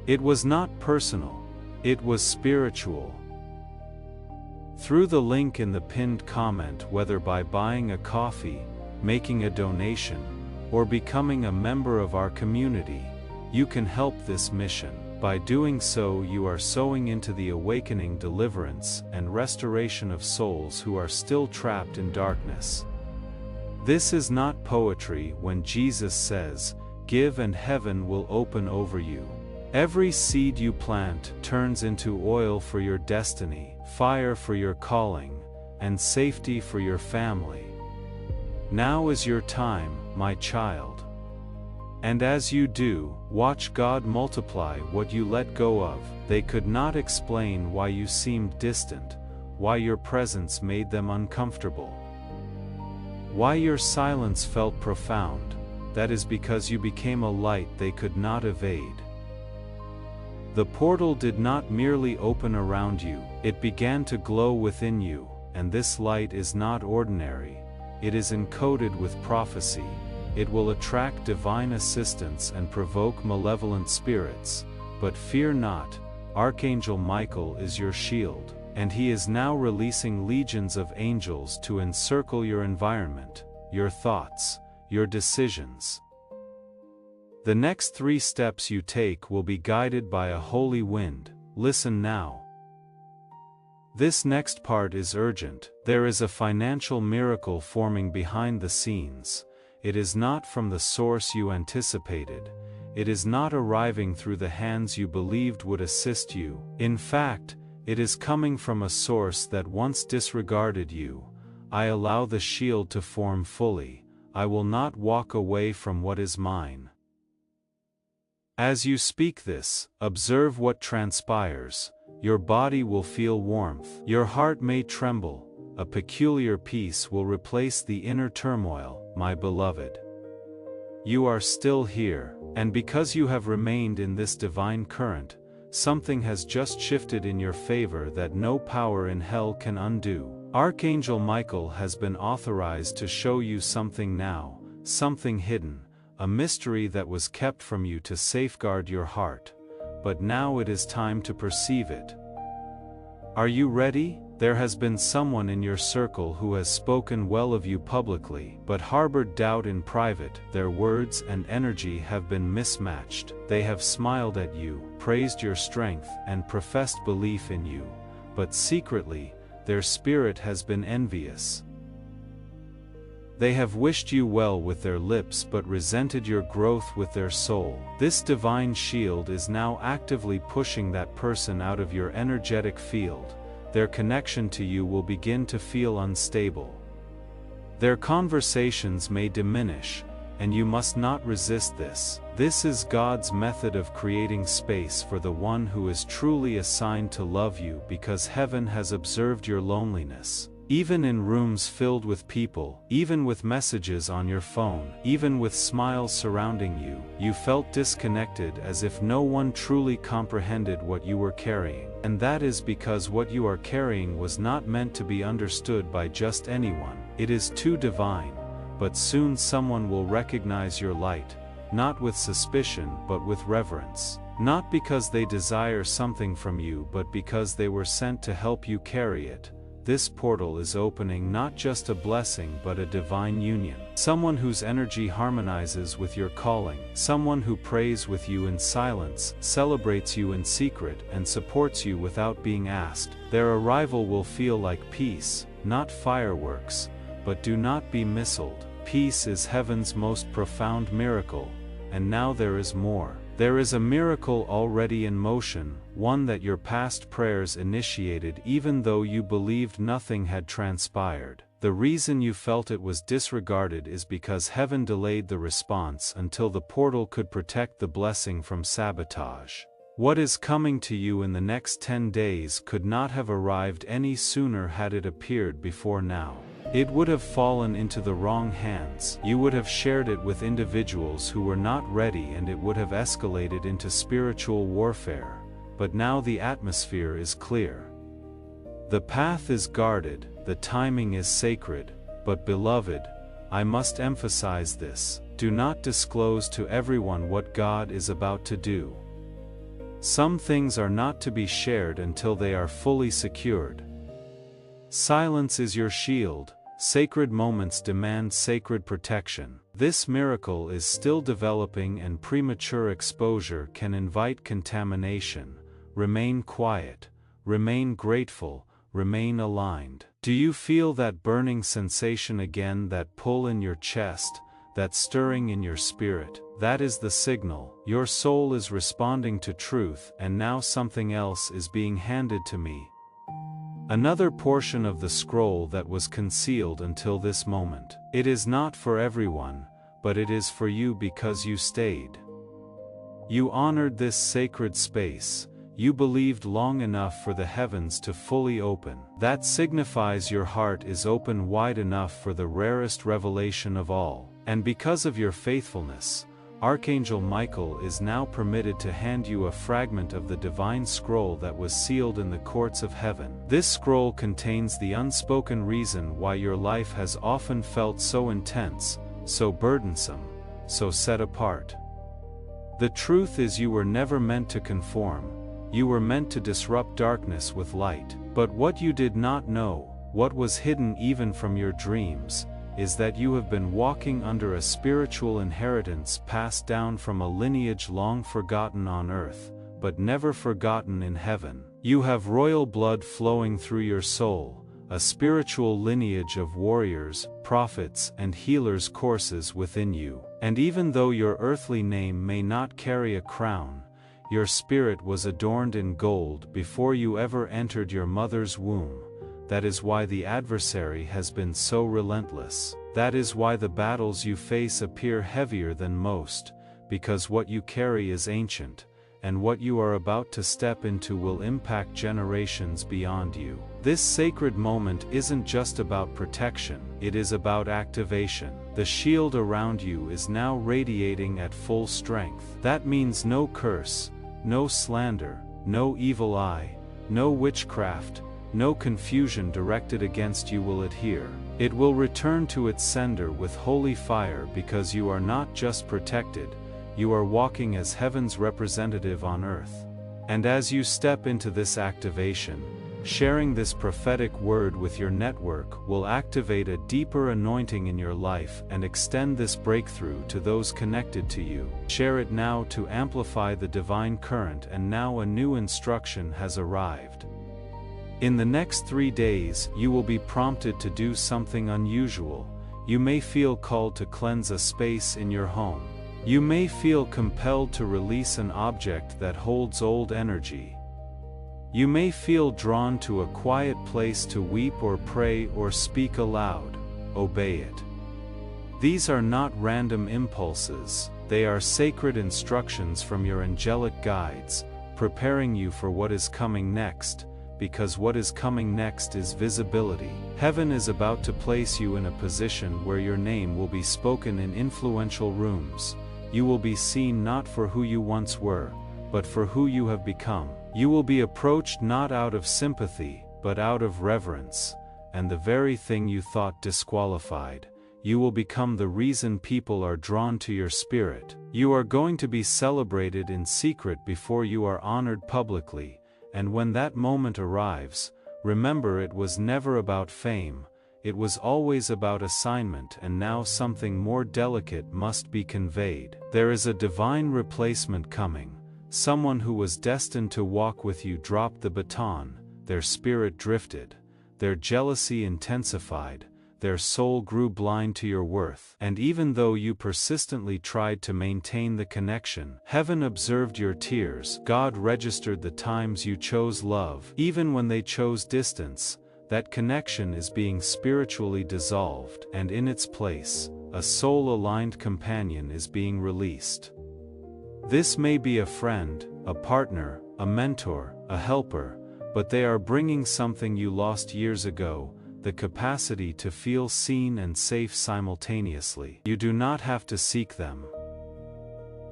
It was not personal. It was spiritual. Through the link in the pinned comment, whether by buying a coffee, making a donation, or becoming a member of our community, you can help this mission. By doing so, you are sowing into the awakening, deliverance, and restoration of souls who are still trapped in darkness. This is not poetry when Jesus says, "Give and heaven will open over you." Every seed you plant turns into oil for your destiny, fire for your calling, and safety for your family. Now is your time, my child. And as you do, watch God multiply what you let go of. They could not explain why you seemed distant, why your presence made them uncomfortable, why your silence felt profound. That is because you became a light they could not evade. The portal did not merely open around you, it began to glow within you, and this light is not ordinary. It is encoded with prophecy. It will attract divine assistance and provoke malevolent spirits. But fear not, Archangel Michael is your shield, and he is now releasing legions of angels to encircle your environment, your thoughts, your decisions. The next 3 steps you take will be guided by a holy wind. Listen now. This next part is urgent. There is a financial miracle forming behind the scenes. It is not from the source you anticipated. It is not arriving through the hands you believed would assist you. In fact, it is coming from a source that once disregarded you. I allow the shield to form fully. I will not walk away from what is mine. As you speak this, observe what transpires. Your body will feel warmth. Your heart may tremble. A peculiar peace will replace the inner turmoil, my beloved. You are still here, and because you have remained in this divine current, something has just shifted in your favor that no power in hell can undo. Archangel Michael has been authorized to show you something now, something hidden, a mystery that was kept from you to safeguard your heart. But now it is time to perceive it. Are you ready? There has been someone in your circle who has spoken well of you publicly, but harbored doubt in private. Their words and energy have been mismatched. They have smiled at you, praised your strength, and professed belief in you. But secretly, their spirit has been envious. They have wished you well with their lips but resented your growth with their soul. This divine shield is now actively pushing that person out of your energetic field. Their connection to you will begin to feel unstable. Their conversations may diminish, and you must not resist this. This is God's method of creating space for the one who is truly assigned to love you, because heaven has observed your loneliness. Even in rooms filled with people, even with messages on your phone, even with smiles surrounding you, you felt disconnected, as if no one truly comprehended what you were carrying. And that is because what you are carrying was not meant to be understood by just anyone. It is too divine. But soon someone will recognize your light, not with suspicion but with reverence. Not because they desire something from you but because they were sent to help you carry it. This portal is opening not just a blessing but a divine union. Someone whose energy harmonizes with your calling. Someone who prays with you in silence, celebrates you in secret, and supports you without being asked. Their arrival will feel like peace, not fireworks. But do not be misled. Peace is heaven's most profound miracle, and now there is more. There is a miracle already in motion, one that your past prayers initiated even though you believed nothing had transpired. The reason you felt it was disregarded is because heaven delayed the response until the portal could protect the blessing from sabotage. What is coming to you in the next 10 days could not have arrived any sooner had it appeared before now. It would have fallen into the wrong hands. You would have shared it with individuals who were not ready, and it would have escalated into spiritual warfare. But now the atmosphere is clear. The path is guarded, the timing is sacred, but beloved, I must emphasize this: do not disclose to everyone what God is about to do. Some things are not to be shared until they are fully secured. Silence is your shield. Sacred moments demand sacred protection. This miracle is still developing, and premature exposure can invite contamination. Remain quiet, remain grateful, remain aligned. Do you feel that burning sensation again, that pull in your chest, that stirring in your spirit? That is the signal. Your soul is responding to truth, and now something else is being handed to me. Another portion of the scroll that was concealed until this moment. It is not for everyone, but it is for you because you stayed. You honored this sacred space. You believed long enough for the heavens to fully open. That signifies your heart is open wide enough for the rarest revelation of all. And because of your faithfulness, Archangel Michael is now permitted to hand you a fragment of the divine scroll that was sealed in the courts of heaven. This scroll contains the unspoken reason why your life has often felt so intense, so burdensome, so set apart. The truth is, you were never meant to conform. You were meant to disrupt darkness with light. But what you did not know, what was hidden even from your dreams, is that you have been walking under a spiritual inheritance passed down from a lineage long forgotten on earth, but never forgotten in heaven. You have royal blood flowing through your soul, a spiritual lineage of warriors, prophets, and healers courses within you. And even though your earthly name may not carry a crown, your spirit was adorned in gold before you ever entered your mother's womb. That is why the adversary has been so relentless. That is why the battles you face appear heavier than most, because what you carry is ancient, and what you are about to step into will impact generations beyond you. This sacred moment isn't just about protection, it is about activation. The shield around you is now radiating at full strength. That means no curse, no slander, no evil eye, no witchcraft, no confusion directed against you will adhere. It will return to its sender with holy fire, because you are not just protected, you are walking as heaven's representative on earth. And as you step into this activation, sharing this prophetic word with your network will activate a deeper anointing in your life and extend this breakthrough to those connected to you. Share it now to amplify the divine current. And now a new instruction has arrived. In the next 3 days, you will be prompted to do something unusual. You may feel called to cleanse a space in your home. You may feel compelled to release an object that holds old energy. You may feel drawn to a quiet place to weep or pray or speak aloud. Obey it. These are not random impulses, they are sacred instructions from your angelic guides, preparing you for what is coming next, because what is coming next is visibility. Heaven is about to place you in a position where your name will be spoken in influential rooms. You will be seen not for who you once were, but for who you have become. You will be approached not out of sympathy, but out of reverence, and the very thing you thought disqualified, you will become the reason people are drawn to your spirit. You are going to be celebrated in secret before you are honored publicly, and when that moment arrives, remember it was never about fame, it was always about assignment, and now something more delicate must be conveyed. There is a divine replacement coming. Someone who was destined to walk with you dropped the baton, their spirit drifted, their jealousy intensified, their soul grew blind to your worth. And even though you persistently tried to maintain the connection, heaven observed your tears. God registered the times you chose love. Even when they chose distance, that connection is being spiritually dissolved, and in its place, a soul-aligned companion is being released. This may be a friend, a partner, a mentor, a helper, but they are bringing something you lost years ago, the capacity to feel seen and safe simultaneously. You do not have to seek them.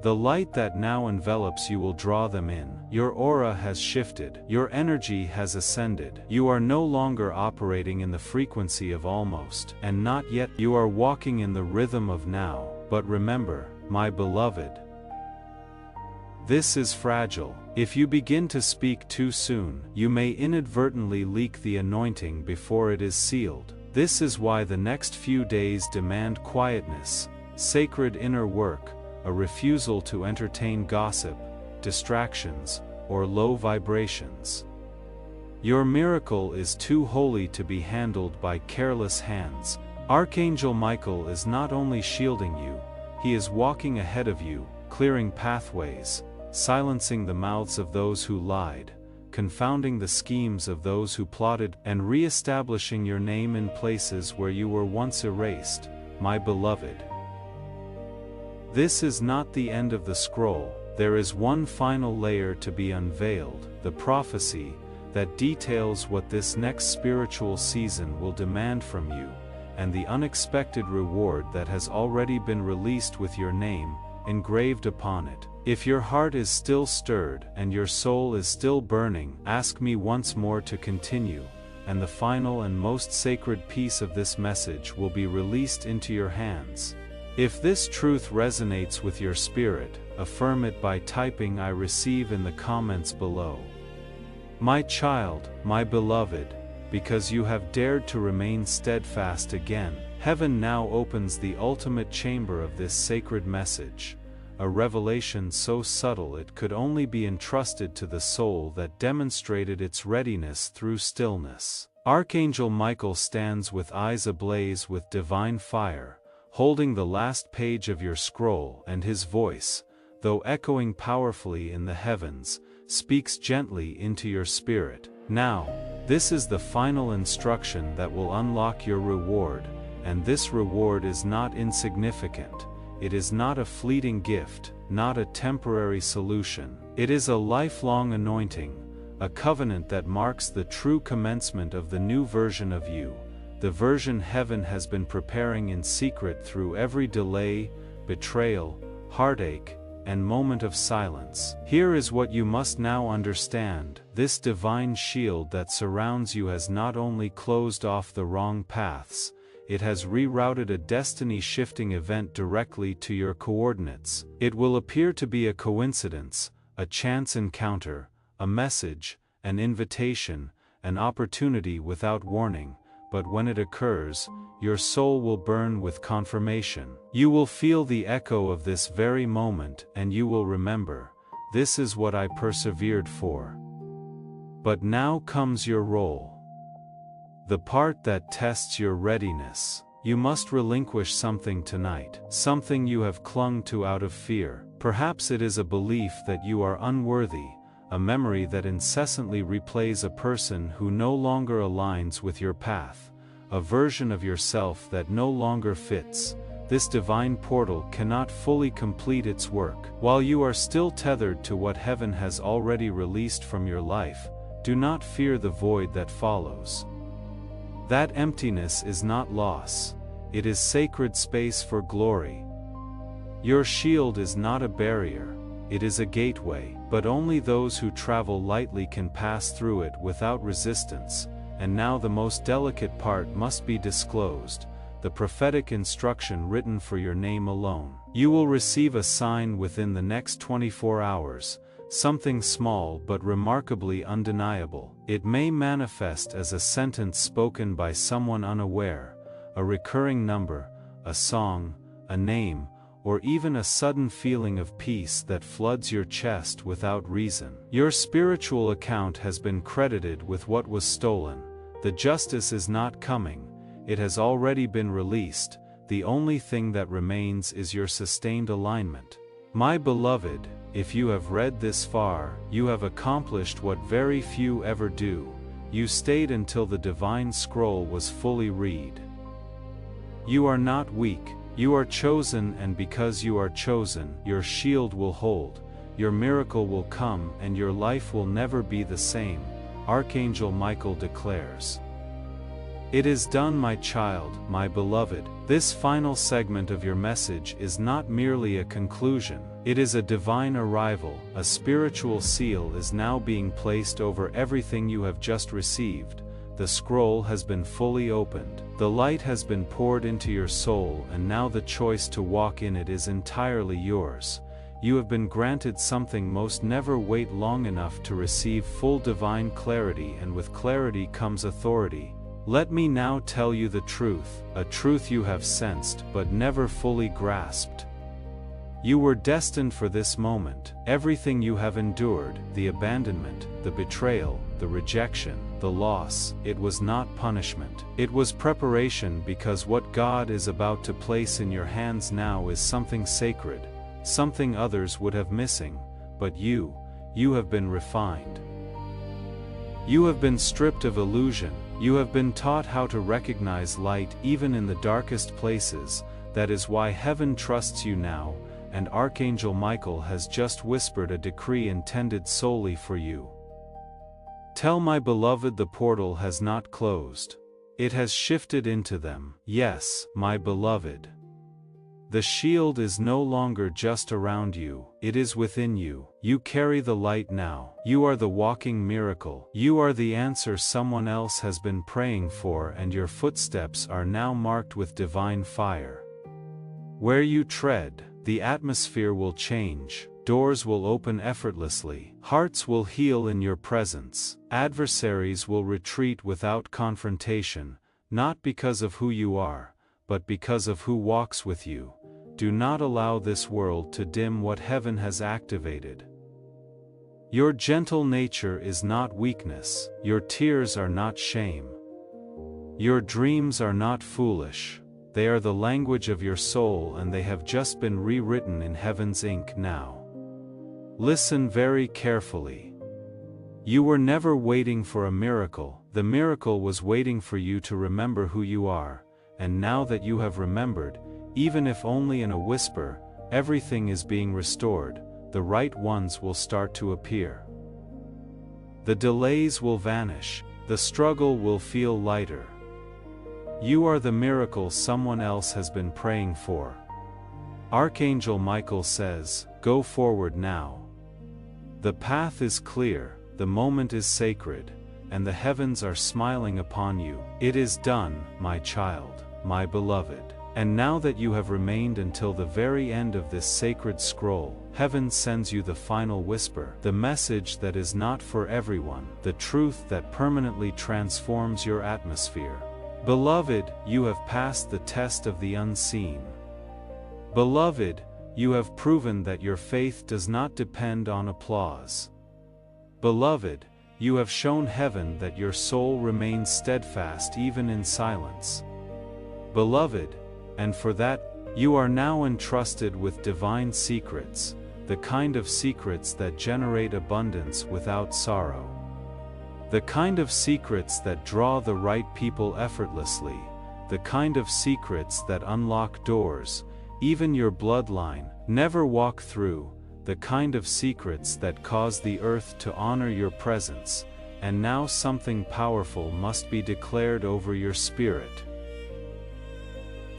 The light that now envelops you will draw them in. Your aura has shifted. Your energy has ascended. You are no longer operating in the frequency of almost and not yet. You are walking in the rhythm of now. But remember, my beloved, this is fragile. If you begin to speak too soon, you may inadvertently leak the anointing before it is sealed. This is why the next few days demand quietness, sacred inner work, a refusal to entertain gossip, distractions, or low vibrations. Your miracle is too holy to be handled by careless hands. Archangel Michael is not only shielding you, he is walking ahead of you, clearing pathways, silencing the mouths of those who lied, confounding the schemes of those who plotted, and re-establishing your name in places where you were once erased, my beloved. This is not the end of the scroll. There is one final layer to be unveiled, the prophecy that details what this next spiritual season will demand from you, and the unexpected reward that has already been released with your name engraved upon it. If your heart is still stirred and your soul is still burning, ask me once more to continue, and the final and most sacred piece of this message will be released into your hands. If this truth resonates with your spirit, affirm it by typing "I receive" in the comments below. My child, my beloved, because you have dared to remain steadfast again, heaven now opens the ultimate chamber of this sacred message, a revelation so subtle it could only be entrusted to the soul that demonstrated its readiness through stillness. Archangel Michael stands with eyes ablaze with divine fire, holding the last page of your scroll, and his voice, though echoing powerfully in the heavens, speaks gently into your spirit. Now, this is the final instruction that will unlock your reward, and this reward is not insignificant. It is not a fleeting gift, not a temporary solution. It is a lifelong anointing, a covenant that marks the true commencement of the new version of you, the version heaven has been preparing in secret through every delay, betrayal, heartache, and moment of silence. Here is what you must now understand: this divine shield that surrounds you has not only closed off the wrong paths, it has rerouted a destiny-shifting event directly to your coordinates. It will appear to be a coincidence, a chance encounter, a message, an invitation, an opportunity without warning. But when it occurs, your soul will burn with confirmation. You will feel the echo of this very moment, and you will remember, this is what I persevered for. But now comes your role. The part that tests your readiness. You must relinquish something tonight, something you have clung to out of fear. Perhaps it is a belief that you are unworthy, a memory that incessantly replays a person who no longer aligns with your path, a version of yourself that no longer fits. This divine portal cannot fully complete its work. While you are still tethered to what heaven has already released from your life, do not fear the void that follows. That emptiness is not loss, it is sacred space for glory. Your shield is not a barrier, it is a gateway, but only those who travel lightly can pass through it without resistance. And now the most delicate part must be disclosed, the prophetic instruction written for your name alone. You will receive a sign within the next 24 hours, something small but remarkably undeniable. It may manifest as a sentence spoken by someone unaware, a recurring number, a song, a name, or even a sudden feeling of peace that floods your chest without reason. Your spiritual account has been credited with what was stolen. The justice is not coming, it has already been released. The only thing that remains is your sustained alignment. My beloved, if you have read this far, you have accomplished what very few ever do. You stayed until the divine scroll was fully read. You are not weak. You are chosen, and because you are chosen, your shield will hold, your miracle will come, and your life will never be the same, Archangel Michael declares. It is done, my child, my beloved. This final segment of your message is not merely a conclusion. It is a divine arrival. A spiritual seal is now being placed over everything you have just received. The scroll has been fully opened. The light has been poured into your soul, and now the choice to walk in it is entirely yours. You have been granted something most never wait long enough to receive full divine clarity, and with clarity comes authority. Let me now tell you the truth, a truth you have sensed but never fully grasped. You were destined for this moment. Everything you have endured, the abandonment, the betrayal, the rejection, the loss, it was not punishment. It was preparation, because what God is about to place in your hands now is something sacred, something others would have missing, but you have been refined. You have been stripped of illusion. You have been taught how to recognize light even in the darkest places. That is why heaven trusts you now, and Archangel Michael has just whispered a decree intended solely for you. Tell my beloved the portal has not closed. It has shifted into them. Yes, my beloved. The shield is no longer just around you, it is within you. You carry the light now. You are the walking miracle. You are the answer someone else has been praying for, and your footsteps are now marked with divine fire. Where you tread, the atmosphere will change. Doors will open effortlessly. Hearts will heal in your presence. Adversaries will retreat without confrontation, not because of who you are, but because of who walks with you. Do not allow this world to dim what heaven has activated. Your gentle nature is not weakness. Your tears are not shame. Your dreams are not foolish. They are the language of your soul, and they have just been rewritten in heaven's ink now. Listen very carefully. You were never waiting for a miracle. The miracle was waiting for you to remember who you are, and now that you have remembered, even if only in a whisper, everything is being restored. The right ones will start to appear. The delays will vanish. The struggle will feel lighter. You are the miracle someone else has been praying for. Archangel Michael says, go forward now. The path is clear, the moment is sacred, and the heavens are smiling upon you. It is done, my child, my beloved. And now that you have remained until the very end of this sacred scroll, heaven sends you the final whisper, the message that is not for everyone, the truth that permanently transforms your atmosphere. Beloved, you have passed the test of the unseen. Beloved, you have proven that your faith does not depend on applause. Beloved, you have shown heaven that your soul remains steadfast even in silence. Beloved, and for that, you are now entrusted with divine secrets, the kind of secrets that generate abundance without sorrow. The kind of secrets that draw the right people effortlessly, the kind of secrets that unlock doors even your bloodline never walk through, the kind of secrets that cause the earth to honor your presence, and now something powerful must be declared over your spirit.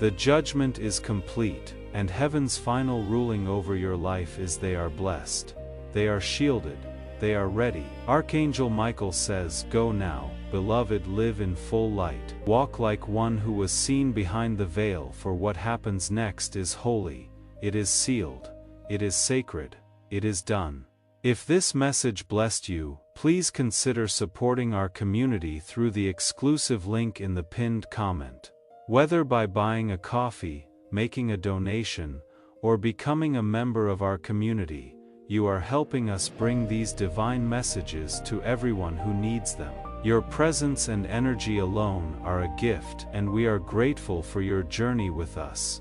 The judgment is complete, and heaven's final ruling over your life is they are blessed, they are shielded, they are ready. Archangel Michael says, go now, beloved, live in full light. Walk like one who was seen behind the veil, for what happens next is holy, it is sealed, it is sacred, it is done. If this message blessed you, please consider supporting our community through the exclusive link in the pinned comment. Whether by buying a coffee, making a donation, or becoming a member of our community, you are helping us bring these divine messages to everyone who needs them. Your presence and energy alone are a gift, and we are grateful for your journey with us.